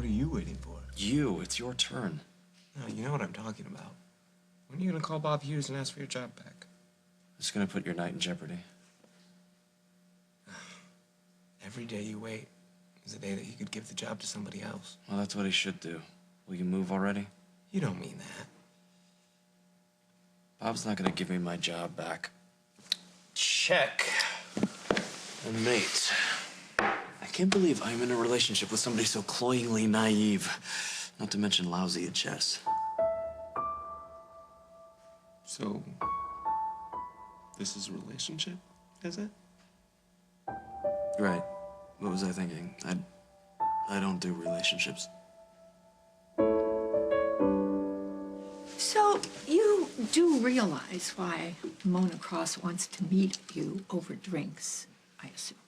are you waiting for? You. It's your turn. No, you know what I'm talking about. When are you gonna call Bob Hughes and ask for your job back? It's gonna put your night in jeopardy. Every day you wait is a day that he could give the job to somebody else. Well, that's what he should do. Will you move already? You don't mean that. Bob's not gonna give me my job back. Check. And mate. I can't believe I'm in a relationship with somebody so cloyingly naive. Not to mention lousy at chess. So, this is a relationship, is it? Right. What was I thinking? I don't do relationships. So, you do realize why Mona Cross wants to meet you over drinks, I assume.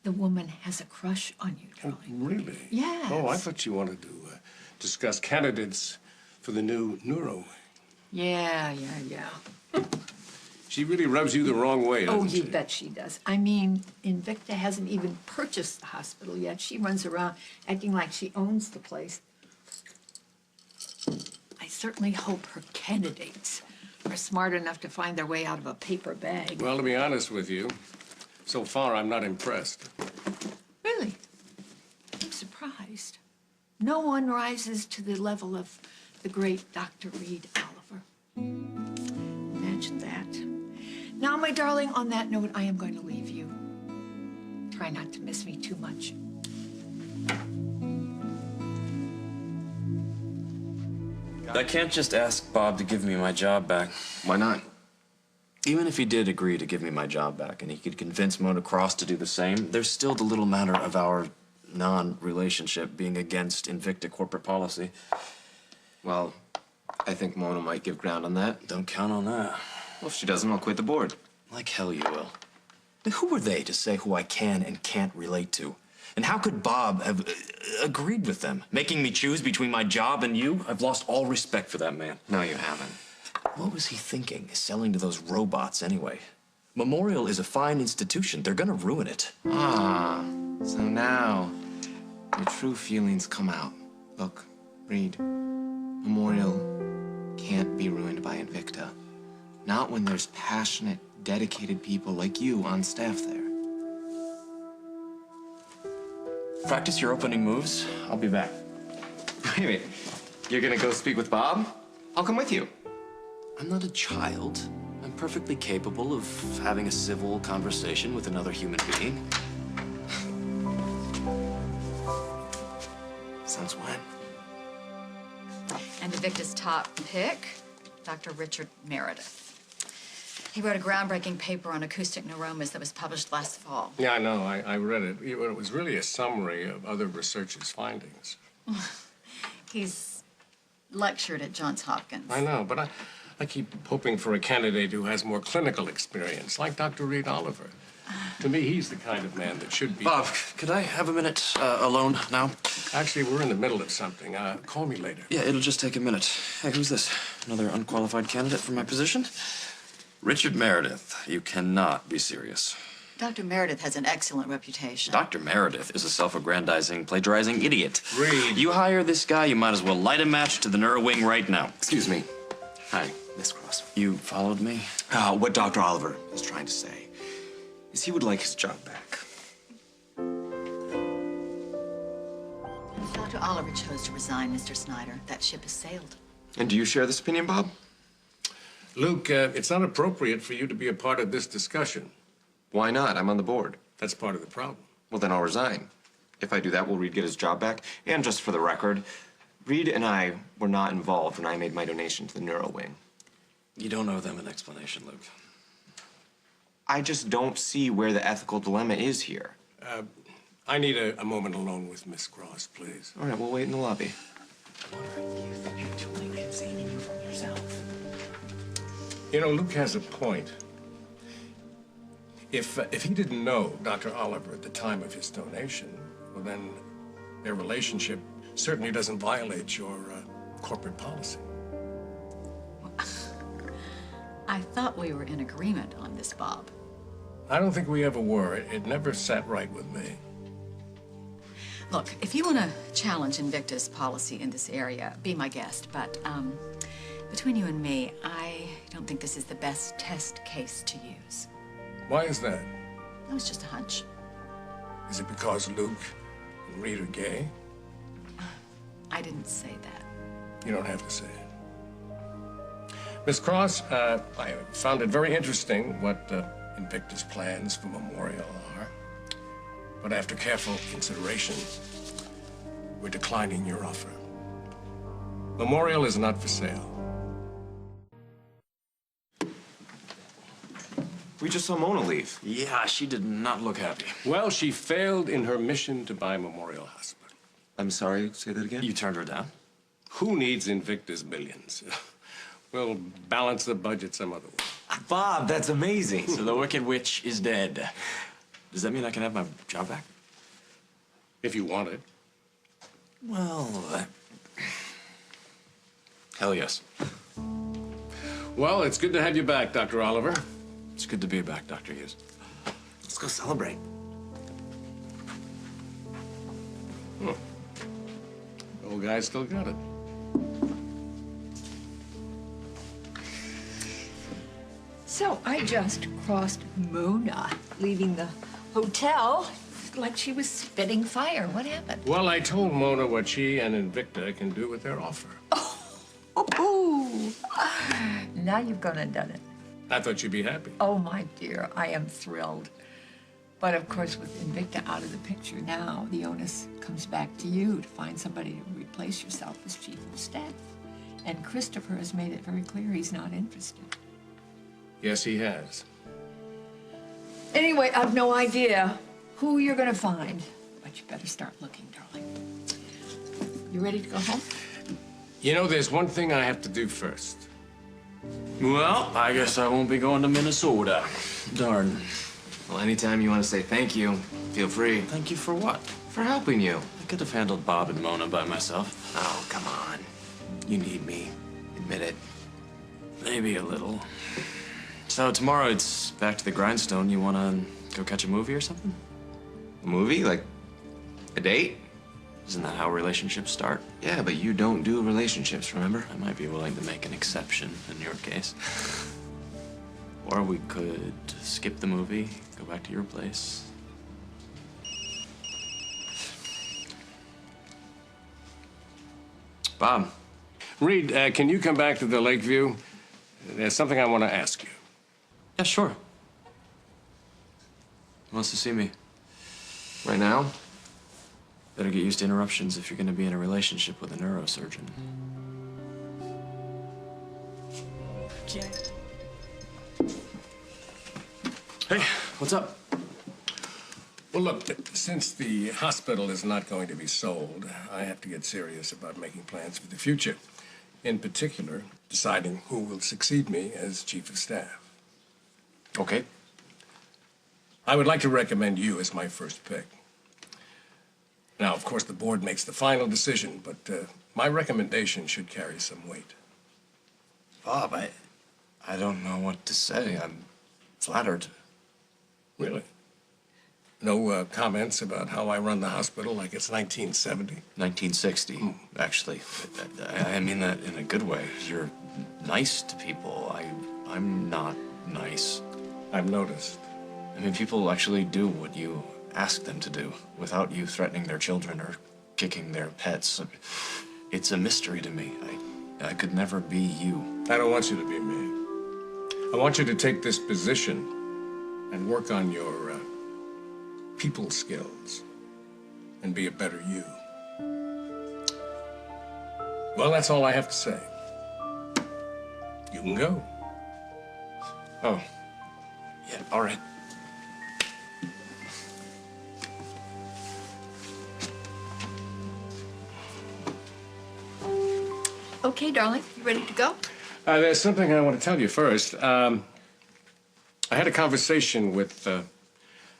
The woman has a crush on you, darling. Oh, really? Yes. Oh, I thought you wanted to discuss candidates for the new neuro. Yeah. She really rubs you the wrong way, doesn't Oh, she? you bet she does. I mean, Invicta hasn't even purchased the hospital yet. She runs around acting like she owns the place. I certainly hope her candidates are smart enough to find their way out of a paper bag. Well, to be honest with you, so far I'm not impressed. Really? I'm surprised. No one rises to the level of the great Dr. Reid Oliver. Imagine that. Now, my darling, on that note, I am going to leave you. Try not to miss me too much. I can't just ask Bob to give me my job back. Why not? Even if he did agree to give me my job back and he could convince Mona Cross to do the same, there's still the little matter of our non-relationship being against Invicta corporate policy. Well, I think Mona might give ground on that. Don't count on that. Well, if she doesn't, I'll quit the board. Like hell you will. Then who are they to say who I can and can't relate to? And how could Bob have agreed with them? Making me choose between my job and you? I've lost all respect for that man. No, you haven't. What was he thinking, selling to those robots anyway? Memorial is a fine institution. They're gonna ruin it. Ah, so now your true feelings come out. Look, Reid, Memorial can't be ruined by Invicta. Not when there's passionate, dedicated people like you on staff there. Practice your opening moves. I'll be back. Wait a minute. You're gonna go speak with Bob? I'll come with you. I'm not a child. I'm perfectly capable of having a civil conversation with another human being. Since when? And Invicta's top pick, Dr. Richard Meredith. He wrote a groundbreaking paper on acoustic neuromas that was published last fall. Yeah, I know. I read it. It was really a summary of other researchers' findings. He's lectured at Johns Hopkins. I know, but I keep hoping for a candidate who has more clinical experience, like Dr. Reid Oliver. To me, he's the kind of man that should be... Bob, could I have a minute alone now? Actually, we're in the middle of something. Call me later. Yeah, it'll just take a minute. Hey, who's this? Another unqualified candidate for my position? Richard Meredith, you cannot be serious. Dr. Meredith has an excellent reputation. Dr. Meredith is a self-aggrandizing, plagiarizing idiot. Reid. You hire this guy, you might as well light a match to the neuro wing right now. Excuse me. Hi, Miss Cross. You followed me? What Dr. Oliver is trying to say is he would like his job back. Dr. Oliver chose to resign, Mr. Snyder. That ship has sailed. And do you share this opinion, Bob? Luke, it's not appropriate for you to be a part of this discussion. Why not? I'm on the board. That's part of the problem. Well, then I'll resign. If I do that, will Reid get his job back? And just for the record, Reid and I were not involved when I made my donation to the neuro wing. You don't owe them an explanation, Luke. I just don't see where the ethical dilemma is here. I need a moment alone with Miss Cross, please. All right, we'll wait in the lobby. You think you're totally conceding you from yourself? You know, Luke has a point. If he didn't know Dr. Oliver at the time of his donation, well, then their relationship certainly doesn't violate your corporate policy. I thought we were in agreement on this, Bob. I don't think we ever were. It never sat right with me. Look, if you want to challenge Invicta's policy in this area, be my guest. But between you and me, I don't think this is the best test case to use. Why is that? That was just a hunch. Is it because Luke and Reid are gay? I didn't say that. You don't have to say it. Miss Cross, I found it very interesting what Invicta's plans for Memorial are. But after careful consideration, we're declining your offer. Memorial is not for sale. We just saw Mona leave. Yeah, she did not look happy. Well, she failed in her mission to buy Memorial Hospital. I'm sorry, say that again? You turned her down? Who needs Invicta's billions? We'll balance the budget some other way. Bob, that's amazing. So the Wicked Witch is dead. Does that mean I can have my job back? If you want it. Well, hell yes. Well, it's good to have you back, Dr. Oliver. It's good to be back, Dr. Hughes. Let's go celebrate. Old guy still got it. So I just crossed Mona, leaving the hotel like she was spitting fire. What happened? Well, I told Mona what she and Invicta can do with their offer. Oh, now you've gone and done it. I thought you'd be happy. Oh, my dear, I am thrilled. But of course, with Invicta out of the picture now, the onus comes back to you to find somebody to replace yourself as chief of staff. And Christopher has made it very clear he's not interested. Yes, he has. Anyway, I've no idea who you're gonna find, but you better start looking, darling. You ready to go home? You know, there's one thing I have to do first. Well, I guess I won't be going to Minnesota. Darn. Well, anytime you want to say thank you, feel free. Thank you for what? For helping you. I could have handled Bob and Mona by myself. Oh, come on. You need me. Admit it. Maybe a little. So tomorrow it's back to the grindstone. You want to go catch a movie or something? A movie? Like a date? Isn't that how relationships start? Yeah, but you don't do relationships, remember? I might be willing to make an exception in your case. Or we could skip the movie, go back to your place. Bob. Reid, can you come back to the Lakeview? There's something I want to ask you. Yeah, sure. Who wants to see me? Right now? Better get used to interruptions if you're going to be in a relationship with a neurosurgeon. Hey, what's up? Well, look, since the hospital is not going to be sold, I have to get serious about making plans for the future. In particular, deciding who will succeed me as chief of staff. Okay. I would like to recommend you as my first pick. Now, of course, the board makes the final decision, but my recommendation should carry some weight. Bob, I don't know what to say. I'm flattered. Really? No comments about how I run the hospital like it's 1970? 1960, actually. I mean that in a good way. You're nice to people. I'm not nice. I've noticed. I mean, people actually do what you ask them to do without you threatening their children or kicking their pets. It's a mystery to me. I could never be you. I don't want you to be me. I want you to take this position and work on your people skills and be a better you. Well, that's all I have to say. You can go. Oh. Yeah, all right. Okay, darling, you ready to go? There's something I want to tell you first. I had a conversation with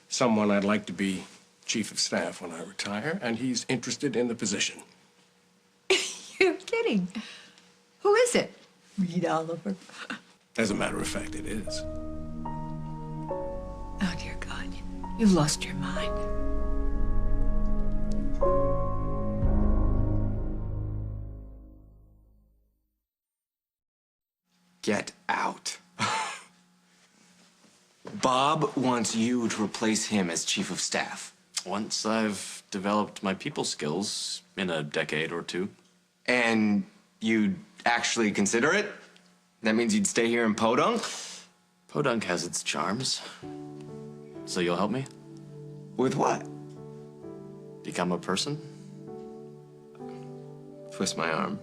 someone I'd like to be chief of staff when I retire, and he's interested in the position. You're kidding. Who is it? Reid Oliver. As a matter of fact, it is. Oh, dear God, you've lost your mind. Get out. Bob wants you to replace him as chief of staff. Once I've developed my people skills in a decade or two. And you'd actually consider it? That means you'd stay here in Podunk? Podunk has its charms. So you'll help me? With what? Become a person? Twist my arm.